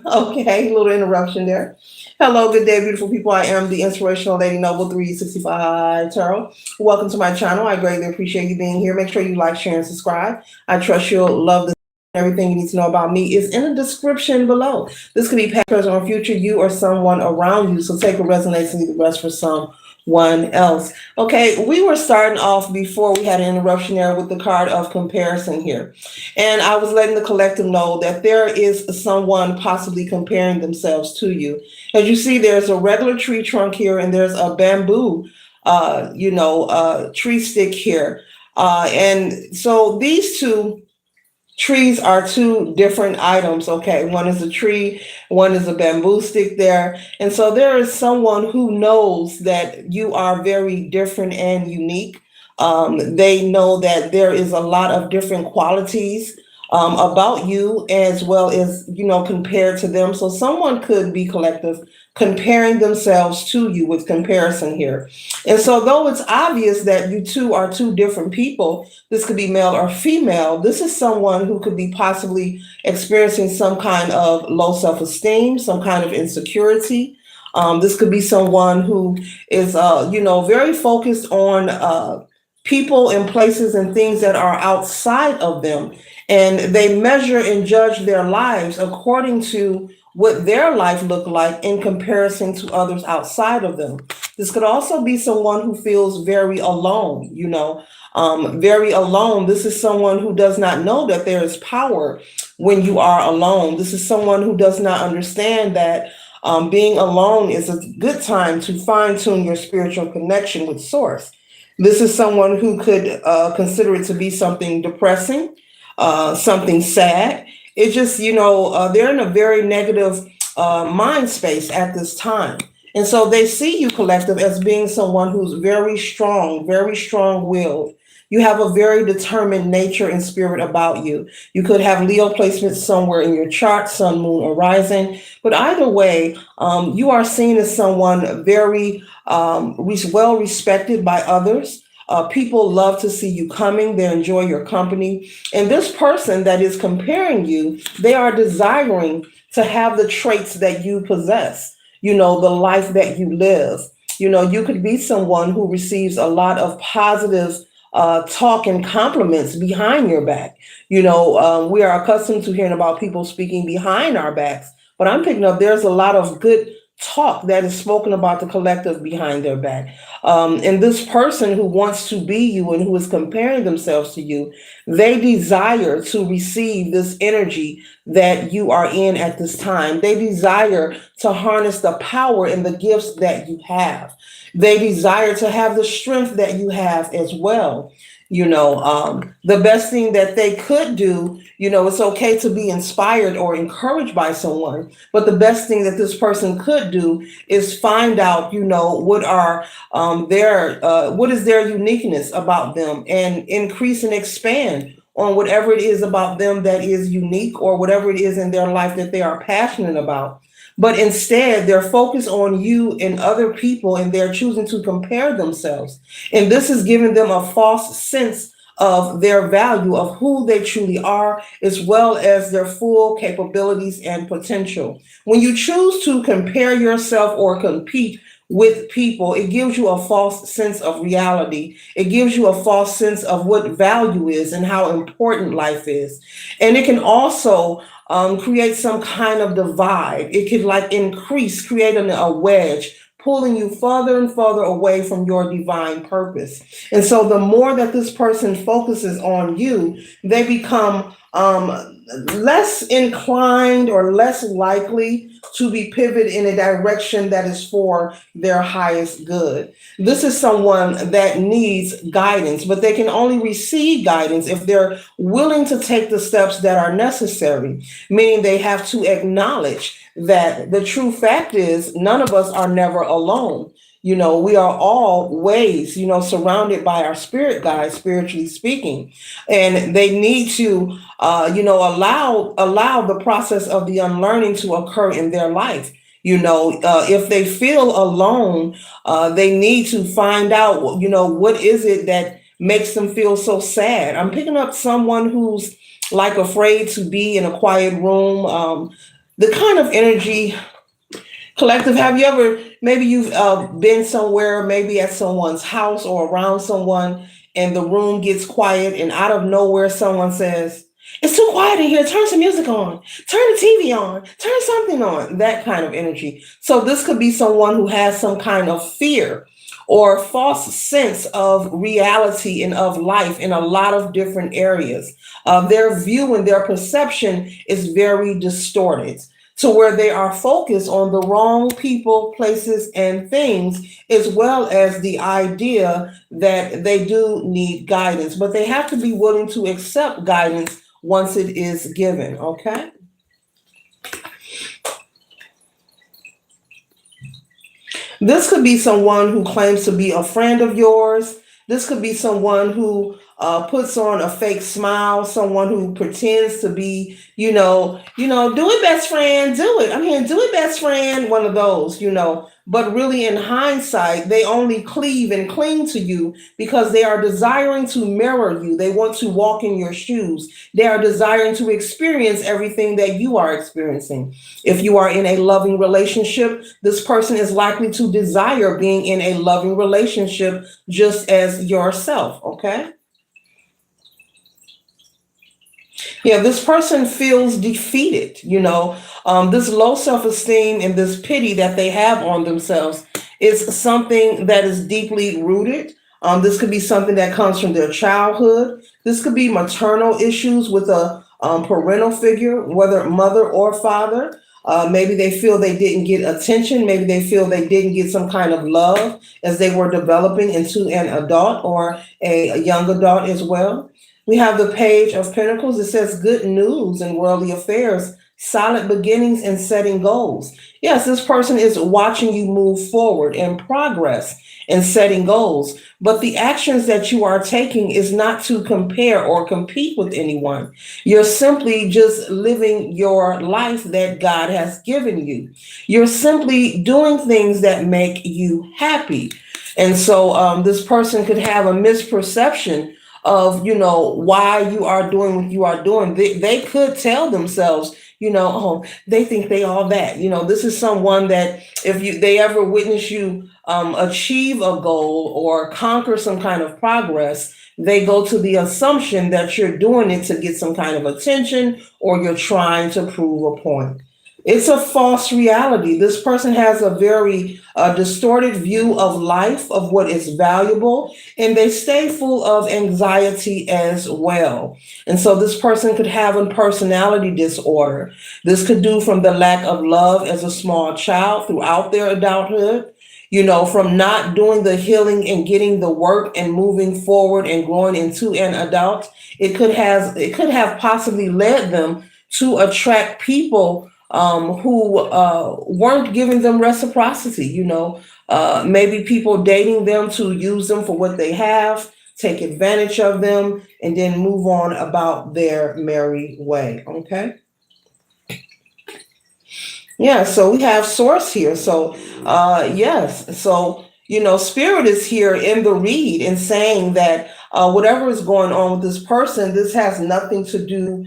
Okay, a little interruption there. Hello, good day, beautiful people. I am the Inspirational Lady Noble 365 Tarot. Welcome to my channel. I greatly appreciate you being here. Make sure you like, share, and subscribe. I trust you'll love this. Everything you need to know about me is in the description below. This could be past, present, or future, you or someone around you. So take what resonates and leave the rest for someone else. Okay, we were starting off before we had an interruption there with the card of comparison here. And I was letting the collective know that there is someone possibly comparing themselves to you. As you see, there's a regular tree trunk here, and there's a bamboo, tree stick here. And so these two trees are two different items. Okay, one is a tree, one is a bamboo stick there. And so there is someone who knows that you are very different and unique. They know that there is a lot of different qualities about you as well as, compared to them. So someone could be collective comparing themselves to you with comparison here. And so though it's obvious that you two are two different people, this could be male or female. This is someone who could be possibly experiencing some kind of low self-esteem, some kind of insecurity. This could be someone who is, very focused on people and places and things that are outside of them. And they measure and judge their lives according to what their life looked like in comparison to others outside of them. This could also be someone who feels very alone, very alone. This is someone who does not know that there is power when you are alone. This is someone who does not understand that being alone is a good time to fine tune your spiritual connection with Source. This is someone who could consider it to be something depressing, something sad. It's just, they're in a very negative mind space at this time. And so they see you, collective, as being someone who's very strong willed. You have a very determined nature and spirit about you. You could have Leo placements somewhere in your chart, sun, moon, or rising. But either way, you are seen as someone very well respected by others. People love to see you coming. They enjoy your company. And this person that is comparing you, they are desiring to have the traits that you possess, the life that you live. You could be someone who receives a lot of positive talk and compliments behind your back. We are accustomed to hearing about people speaking behind our backs, but I'm picking up there's a lot of good talk that is spoken about the collective behind their back. And this person who wants to be you and who is comparing themselves to you, they desire to receive this energy that you are in at this time. They desire to harness the power and the gifts that you have. They desire to have the strength that you have as well. The best thing that they could do, it's okay to be inspired or encouraged by someone, but the best thing that this person could do is find out, what is their uniqueness about them, and increase and expand on whatever it is about them that is unique, or whatever it is in their life that they are passionate about. But instead, they're focused on you and other people, and they're choosing to compare themselves. And this is giving them a false sense of their value, of who they truly are, as well as their full capabilities and potential. When you choose to compare yourself or compete with people, it gives you a false sense of reality. It gives you a false sense of what value is and how important life is. And it can also create some kind of divide. It could create a wedge, pulling you further and further away from your divine purpose. And so the more that this person focuses on you, they become less inclined or less likely to be pivoted in a direction that is for their highest good. This is someone that needs guidance, but they can only receive guidance if they're willing to take the steps that are necessary, meaning they have to acknowledge that the true fact is none of us are never alone. We are always, surrounded by our spirit guides, spiritually speaking, and they need to, allow the process of the unlearning to occur in their life. If they feel alone, they need to find out, what is it that makes them feel so sad. I'm picking up someone who's like afraid to be in a quiet room. The kind of energy. Collective, have you ever, maybe you've been somewhere, maybe at someone's house or around someone, and the room gets quiet, and out of nowhere, someone says, "It's too quiet in here. Turn some music on, turn the TV on, turn something on." That kind of energy. So, this could be someone who has some kind of fear or false sense of reality and of life in a lot of different areas. Their view and their perception is very distorted to where they are focused on the wrong people, places, and things, as well as the idea that they do need guidance, but they have to be willing to accept guidance once it is given. Okay. This could be someone who claims to be a friend of yours. This could be someone who puts on a fake smile, someone who pretends to be, do it, best friend, do it. I'm here, do it, best friend, one of those, But really, in hindsight, they only cleave and cling to you because they are desiring to mirror you. They want to walk in your shoes. They are desiring to experience everything that you are experiencing. If you are in a loving relationship, this person is likely to desire being in a loving relationship just as yourself, okay? Yeah, this person feels defeated, this low self esteem and this pity that they have on themselves is something that is deeply rooted. This could be something that comes from their childhood. This could be maternal issues with a parental figure, whether mother or father. Maybe they feel they didn't get attention. Maybe they feel they didn't get some kind of love as they were developing into an adult or a young adult as well. We have the Page of Pentacles. It says good news in worldly affairs, solid beginnings, and setting goals. Yes, this person is watching you move forward in progress and setting goals. But the actions that you are taking is not to compare or compete with anyone. You're simply just living your life that God has given you. You're simply doing things that make you happy. And so this person could have a misperception of why you are doing what you are doing. They could tell themselves, oh, they think they all that. This is someone that if they ever witness you achieve a goal or conquer some kind of progress, they go to the assumption that you're doing it to get some kind of attention or you're trying to prove a point. It's a false reality. This person has a very distorted view of life, of what is valuable, and they stay full of anxiety as well. And so this person could have a personality disorder. This could do from the lack of love as a small child throughout their adulthood, from not doing the healing and getting the work and moving forward and growing into an adult. It could have possibly led them to attract people who weren't giving them reciprocity, maybe people dating them to use them for what they have, take advantage of them, and then move on about their merry way. Okay. Yeah, so we have source here. So, yes. So, spirit is here in the read and saying that whatever is going on with this person, this has nothing to do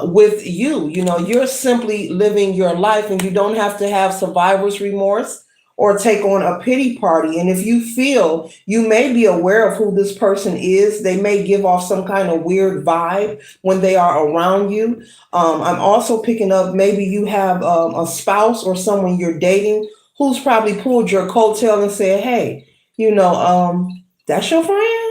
with you. You're simply living your life and you don't have to have survivor's remorse or take on a pity party. And if you feel you may be aware of who this person is, they may give off some kind of weird vibe when they are around you. I'm also picking up maybe you have a spouse or someone you're dating who's probably pulled your coattail and said, "Hey, that's your friend?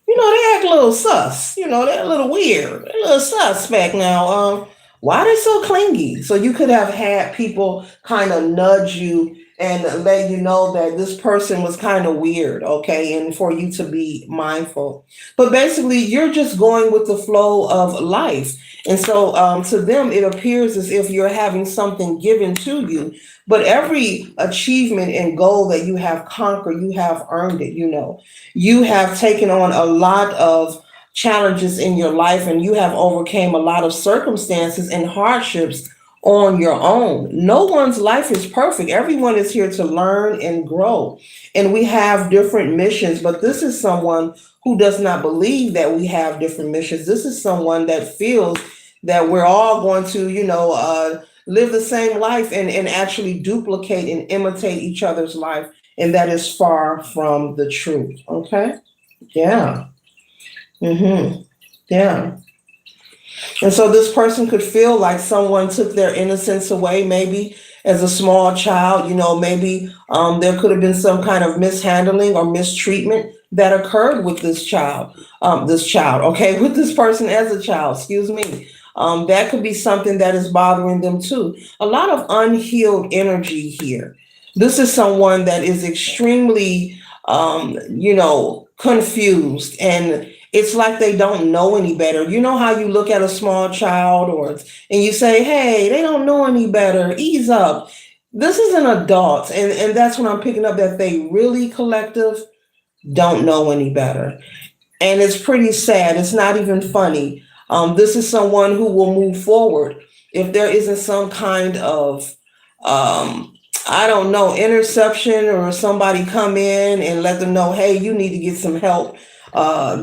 They act a little sus. They're a little weird, a little suspect now. Why they so clingy?" So you could have had people kind of nudge you and let you know that this person was kind of weird, okay, and for you to be mindful. But basically, you're just going with the flow of life. And so to them, it appears as if you're having something given to you. But every achievement and goal that you have conquered, you have earned it. You have taken on a lot of challenges in your life and you have overcame a lot of circumstances and hardships on your own. No one's life is perfect. Everyone is here to learn and grow. And we have different missions, but this is someone who does not believe that we have different missions. This is someone that feels that we're all going to, live the same life and actually duplicate and imitate each other's life. And that is far from the truth. Okay. Yeah. Mm-hmm. Yeah. And so this person could feel like someone took their innocence away, maybe as a small child. Maybe there could have been some kind of mishandling or mistreatment that occurred with this child, okay, with this person as a child, excuse me. That could be something that is bothering them too. A lot of unhealed energy here. This is someone that is extremely, confused, and it's like they don't know any better. You know how you look at a small child and you say, hey, they don't know any better. Ease up. This is an adult. And that's when I'm picking up that they really collective don't know any better. And it's pretty sad. It's not even funny. This is someone who will move forward if there isn't some kind of, I don't know, interception or somebody come in and let them know, hey, you need to get some help.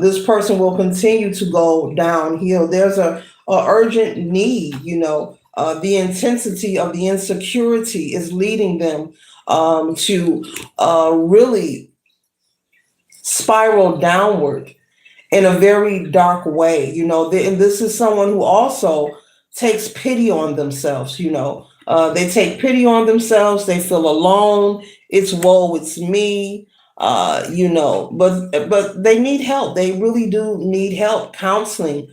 This person will continue to go downhill. There's a urgent need. The intensity of the insecurity is leading them to really spiral downward in a very dark way. And this is someone who also takes pity on themselves. They take pity on themselves. They feel alone. It's woe, it's me. But they need help. They really do need help, counseling,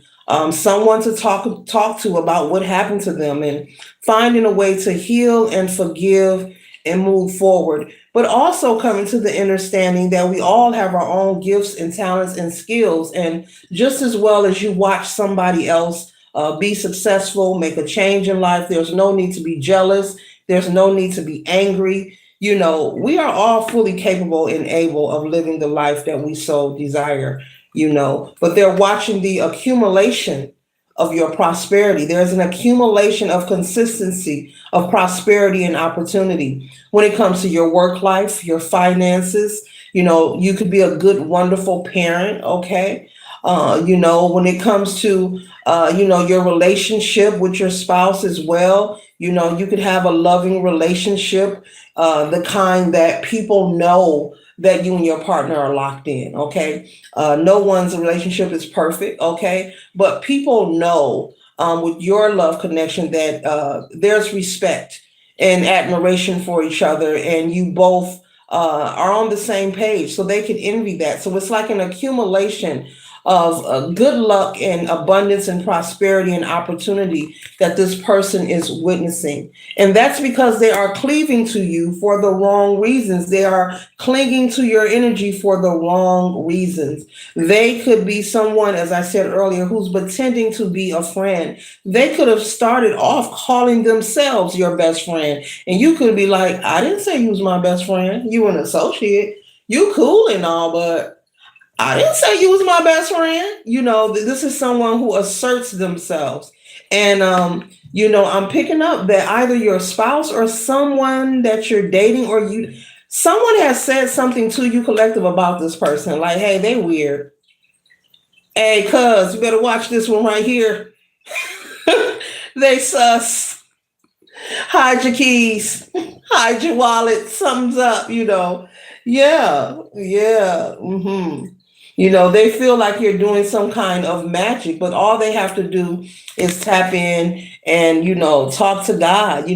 someone to talk to about what happened to them, and finding a way to heal and forgive and move forward. But also coming to the understanding that we all have our own gifts and talents and skills. And just as well as you watch somebody else be successful, make a change in life, there's no need to be jealous. There's no need to be angry. We are all fully capable and able of living the life that we so desire, but they're watching the accumulation of your prosperity. There's an accumulation of consistency of prosperity and opportunity when it comes to your work life, your finances. You could be a good, wonderful parent, okay? When it comes to, your relationship with your spouse as well, you could have a loving relationship, the kind that people know that you and your partner are locked in, okay? No one's relationship is perfect, okay? But people know with your love connection that there's respect and admiration for each other, and you both are on the same page, so they can envy that. So it's like an accumulation of good luck and abundance and prosperity and opportunity that this person is witnessing. And that's because they are cleaving to you for the wrong reasons. They are clinging to your energy for the wrong reasons. They could be someone, as I said earlier, who's pretending to be a friend. They could have started off calling themselves your best friend. And you could be like, I didn't say you was my best friend. You an associate. You cool and all, but I didn't say you was my best friend. This is someone who asserts themselves. And, I'm picking up that either your spouse or someone that you're dating, or someone has said something to you collective about this person. Like, hey, they weird. Hey, cuz, you better watch this one right here. They sus. Hide your keys. Hide your wallet. Something's up. Yeah, yeah. They feel like you're doing some kind of magic, but all they have to do is tap in and, talk to God,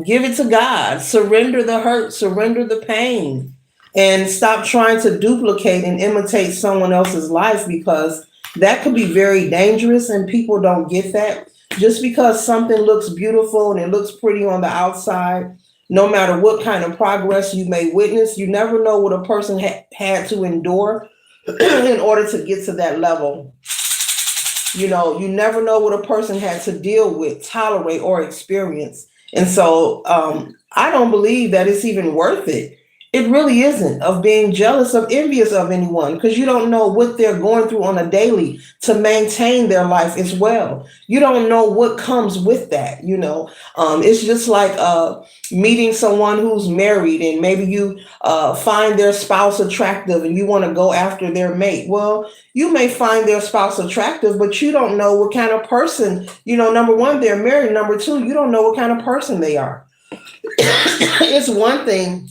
give it to God, surrender the hurt, surrender the pain, and stop trying to duplicate and imitate someone else's life, because that could be very dangerous and people don't get that. Just because something looks beautiful and it looks pretty on the outside, no matter what kind of progress you may witness, you never know what a person had to endure in order to get to that level. You never know what a person had to deal with, tolerate, or experience. And so I don't believe that it's even worth it It really isn't of being jealous of envious of anyone, because you don't know what they're going through on a daily to maintain their life as well. You don't know what comes with that. It's just like meeting someone who's married, and maybe you find their spouse attractive and you want to go after their mate. Well, you may find their spouse attractive, but you don't know what kind of person, number one, they're married. Number two, you don't know what kind of person they are. It's one thing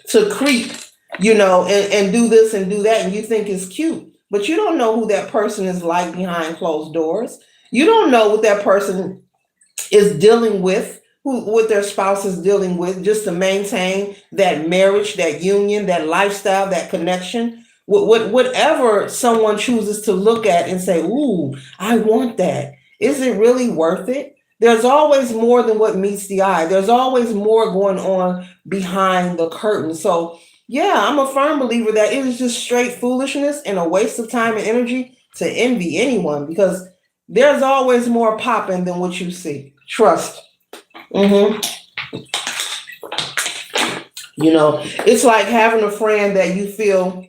to creep, and do this and do that, and you think it's cute, but you don't know who that person is like behind closed doors. You don't know what that person is dealing with, what their spouse is dealing with, just to maintain that marriage, that union, that lifestyle, that connection. Whatever someone chooses to look at and say, "Ooh, I want that." Is it really worth it? There's always more than what meets the eye. There's always more going on behind the curtain. So, yeah, I'm a firm believer that it is just straight foolishness and a waste of time and energy to envy anyone, because there's always more popping than what you see. Trust. hmm it's like having a friend that you feel,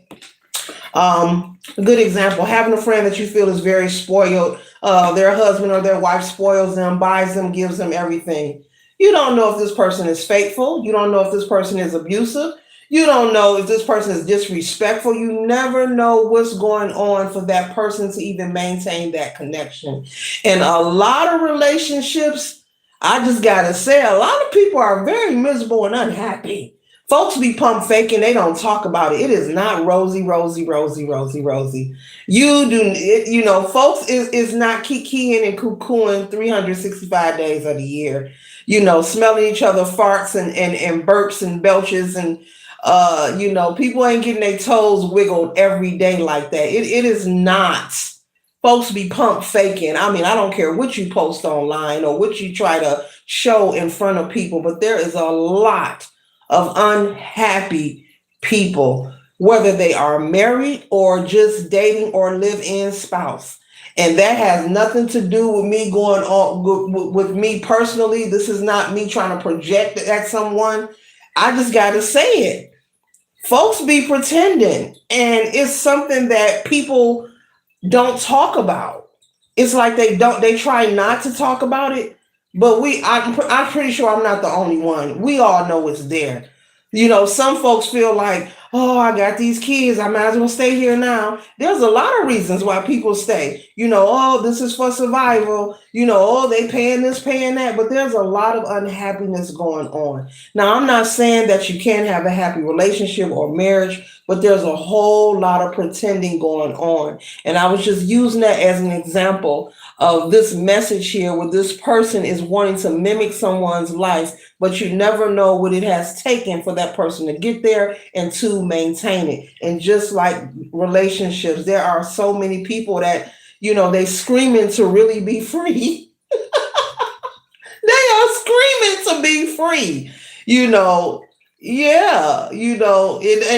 a good example, having a friend that you feel is very spoiled. Their husband or their wife spoils them, buys them, gives them everything. You don't know if this person is faithful. You don't know if this person is abusive. You don't know if this person is disrespectful. You never know what's going on for that person to even maintain that connection. And a lot of relationships, I just gotta say, a lot of people are very miserable and unhappy. Folks be pump faking, they don't talk about it. It is not rosy, rosy, rosy, rosy, rosy. Folks is not kikiing and cuckooing 365 days of the year. Smelling each other farts and burps and belches, and people ain't getting their toes wiggled every day like that. It is not. Folks be pump faking. I mean, I don't care what you post online or what you try to show in front of people, but there is a lot of unhappy people, whether they are married or just dating or live-in spouse. And that has nothing to do with me going on with me personally. This is not me trying to project it at someone. I just got to say it. Folks be pretending, and it's something that people don't talk about. It's like they try not to talk about it, but I'm pretty sure I'm not the only one. We all know it's there. Some folks feel like, oh, I got these kids, I might as well stay here now. There's a lot of reasons why people stay. Oh, this is for survival. Oh, they paying this, paying that. But there's a lot of unhappiness going on. Now, I'm not saying that you can't have a happy relationship or marriage, but there's a whole lot of pretending going on. And I was just using that as an example of this message here, where this person is wanting to mimic someone's life, but you never know what it has taken for that person to get there and to maintain it. And just like relationships, there are so many people that, they screaming to really be free. They are screaming to be free. you know yeah, and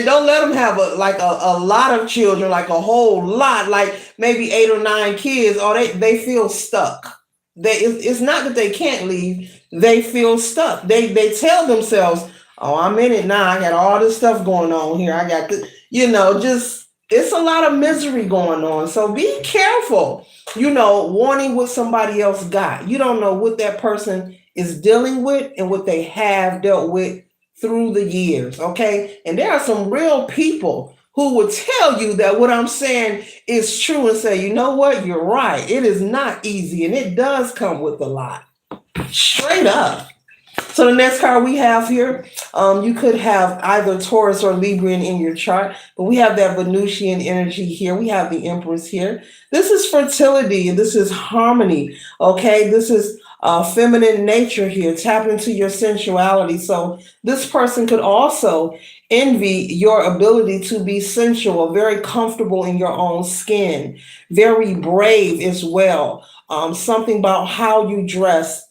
don't let them have a lot of children, like a whole lot, like maybe 8 or 9 kids, or they feel stuck. It's not that they can't leave, they feel stuck. They tell themselves, oh, I'm in it now, I got all this stuff going on here, I got this, just it's a lot of misery going on. So be careful, wanting what somebody else got. You don't know what that person is dealing with and what they have dealt with through the years. Okay. And there are some real people who will tell you that what I'm saying is true, and say, you know what, you're right. It is not easy, and it does come with a lot. Straight up. So the next card we have here, you could have either Taurus or Libran in your chart, but we have that Venusian energy here. We have the Empress here. This is fertility, and this is harmony. Okay, this is feminine nature here. Tap into your sensuality. So this person could also envy your ability to be sensual, very comfortable in your own skin, very brave as well. Something about how you dress.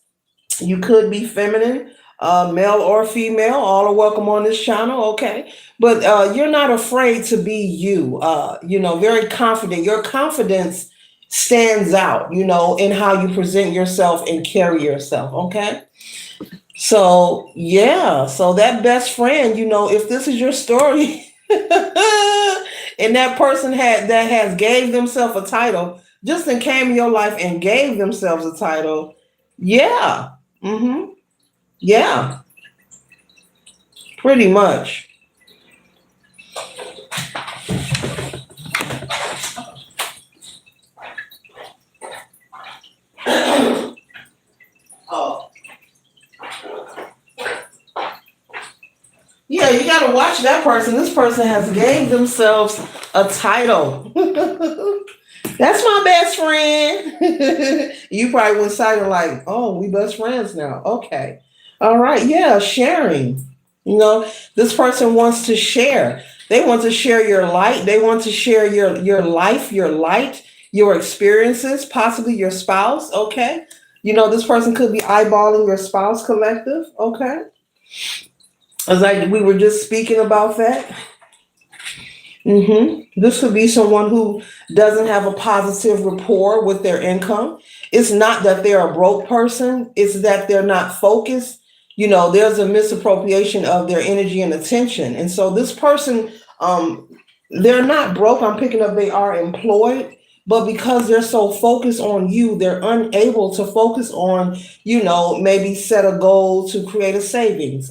You could be feminine, male or female. All are welcome on this channel, okay? But you're not afraid to be you. Very confident. Your confidence stands out, in how you present yourself and carry yourself, okay? So yeah, so that best friend, if this is your story, and that person that has gave themselves a title, just then came in your life and gave themselves a title, yeah, mm-hmm, yeah, pretty much. Oh, yeah, you got to watch that person. This person has gave themselves a title. That's my best friend. You probably went silent like, oh, we best friends now. Okay. All right. Yeah, sharing. You know, this person wants to share. They want to share your light. They want to share your life, your light, your experiences, possibly your spouse. Okay. This person could be eyeballing your spouse collective. Okay. It's like we were just speaking about that. This could be someone who doesn't have a positive rapport with their income. It's not that they're a broke person, it's that they're not focused. There's a misappropriation of their energy and attention. And so this person, um, they're not broke. I'm picking up they are employed, but because they're so focused on you, they're unable to focus on, maybe set a goal to create a savings.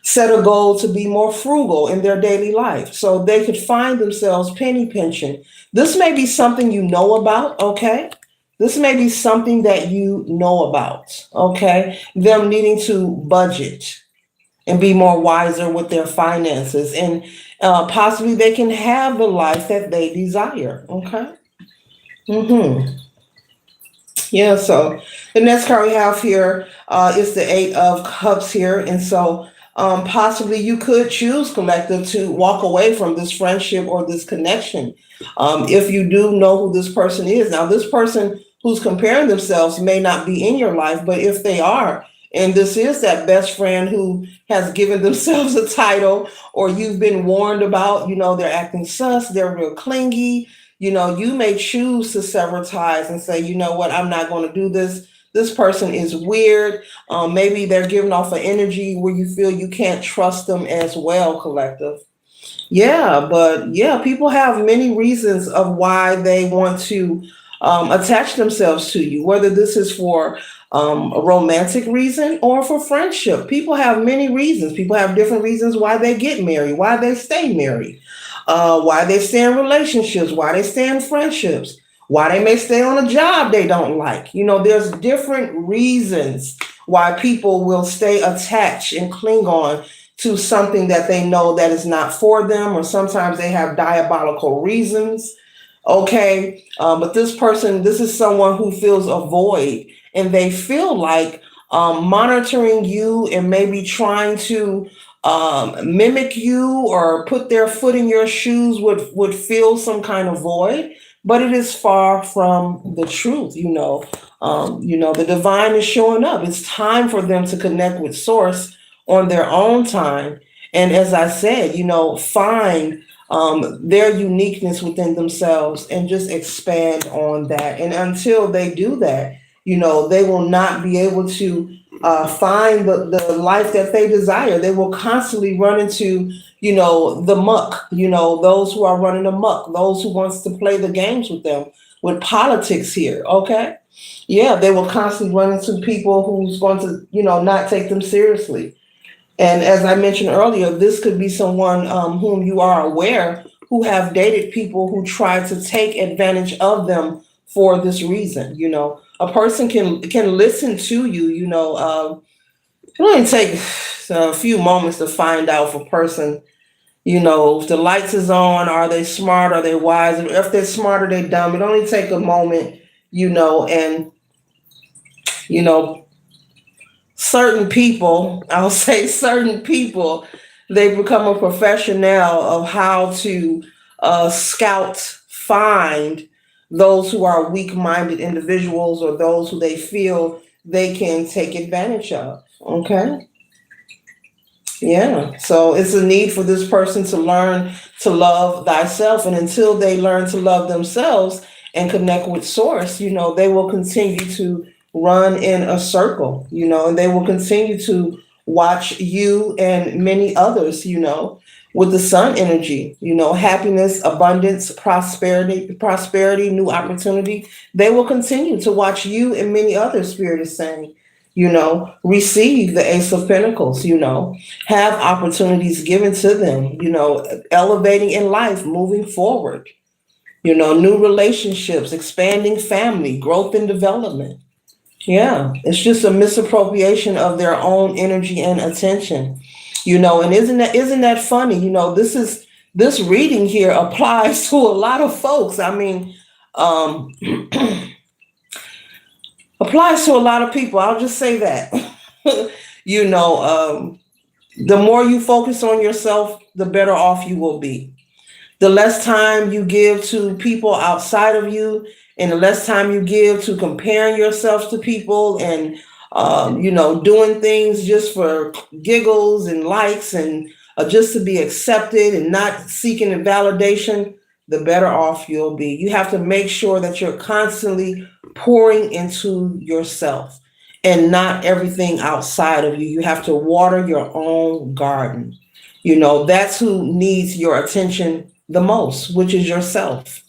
Set a goal to be more frugal in their daily life so they could find themselves penny pinching. This may be something you know about, okay? This may be something that you know about, okay? Them needing to budget and be more wiser with their finances, and possibly they can have the life that they desire, okay? Mm-hmm. Yeah, so the next card we have here is the Eight of Cups here. And so possibly you could choose, collective, to walk away from this friendship or this connection. If you do know who this person is. Now, this person who's comparing themselves may not be in your life, but if they are, and this is that best friend who has given themselves a title, or you've been warned about, they're acting sus, they're real clingy, you may choose to sever ties and say, you know what, I'm not going to do this. This person is weird. Maybe they're giving off an energy where you feel you can't trust them as well, collective. Yeah, but yeah, people have many reasons of why they want to attach themselves to you, whether this is for a romantic reason or for friendship. People have many reasons. People have different reasons why they get married, why they stay married, why they stay in relationships, why they stay in friendships, why they may stay on a job they don't like. There's different reasons why people will stay attached and cling on to something that they know that is not for them, or sometimes they have diabolical reasons. Okay, but this is someone who feels a void, and they feel like monitoring you and maybe trying to mimic you or put their foot in your shoes would fill some kind of void, but it is far from the truth. The divine is showing up. It's time for them to connect with source on their own time. And as I said, find their uniqueness within themselves and just expand on that. And until they do that, they will not be able to find the life that they desire. They will constantly run into, the muck, those who are running amok, those who wants to play the games with them, with politics here. Okay. Yeah, they will constantly run into people who's going to, not take them seriously. And as I mentioned earlier, this could be someone whom you are aware who have dated people who try to take advantage of them for this reason. A person can listen to you. It only take a few moments to find out if a person, if the lights is on, are they smart, are they wise? If they're smart or they dumb, it only take a moment, and you know certain people, I'll say certain people, they become a professional of how to scout, find those who are weak minded individuals or those who they feel they can take advantage of. Okay. Yeah. So it's a need for this person to learn to love thyself. And until they learn to love themselves and connect with source, they will continue to run in a circle, and they will continue to watch you and many others, with the sun energy, happiness, abundance, prosperity, new opportunity. They will continue to watch you and many others, Spirit is saying, receive the Ace of Pentacles, have opportunities given to them, elevating in life, moving forward, new relationships, expanding family, growth and development. Yeah, it's just a misappropriation of their own energy and attention. And isn't that funny? This reading here applies to a lot of folks. I mean, um applies to a lot of people. I'll just say that. you know, the more you focus on yourself, the better off you will be. The less time you give to people outside of you, and the less time you give to comparing yourself to people, and doing things just for giggles and likes, and just to be accepted and not seeking a validation, the better off you'll be. You have to make sure that you're constantly pouring into yourself and not everything outside of you. You have to water your own garden. That's who needs your attention the most, which is yourself.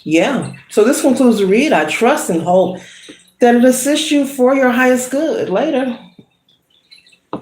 Yeah. So this concludes the read. I trust and hope that it assists you for your highest good. Later.